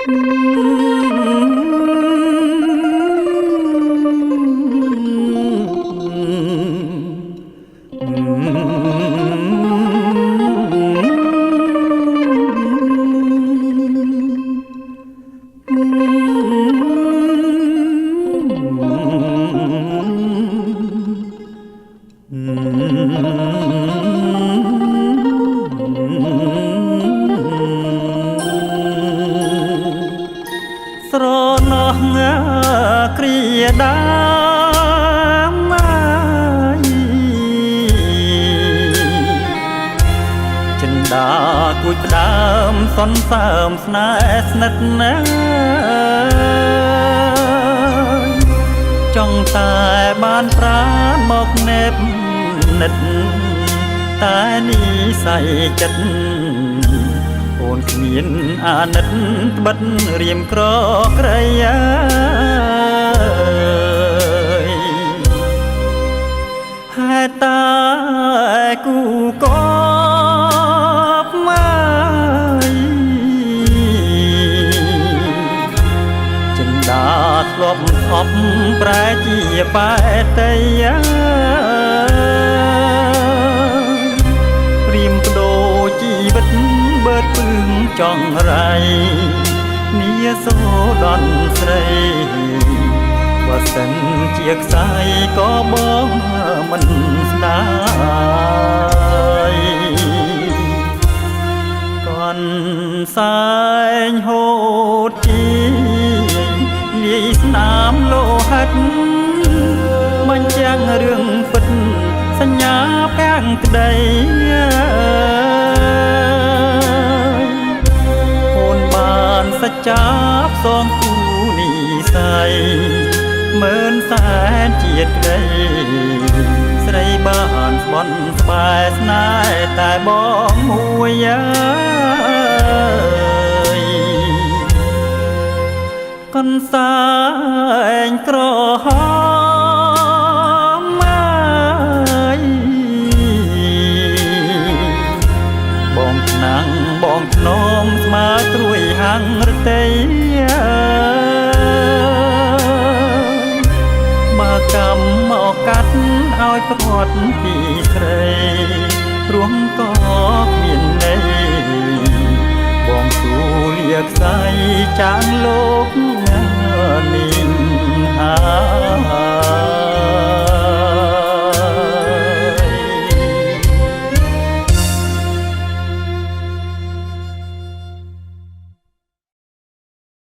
ស្រណោះគ្រាដាមចិនដាគួចផ្ដើមសន្សើមស្នេហ៍ស្និទ្ធណាចង់តែបានប្រាណមកណែបនិតតែនិស័យចិត្តអូនគ្មានអាណិតត្បិតរៀមក្រក្រៃហេតុតែគូកបមកចិនដាធ្លាប់ថប់ប្រែជាបែតីរៀមបដូរជីវិតបើពឹងចង់រៃនាសូដនស្រីបើសិនជាខ្សែក៏បងមិនស្ដាយកនសែងហូតជីលាយស្នាមលោហិតបញ្ចាំងរឿងពិតសញ្ញាពាំងក្តីអូនបានសច្ចាផ្សងគូនិស័យមើលសែនជាតិក្តីស្រីបានស្បន់ស្បែស្នេហ៍តែបងមួយកនសែងក្រហមបងឆ្នាំងបងភ្នំស្មើត្រួយហាំងរទេបើកម្មមកកាត់ឲ្យព្រាត់ពីស្រីព្រោះក៏គ្មានន័យបងទូលាខ្សែចាងលោកនេះហា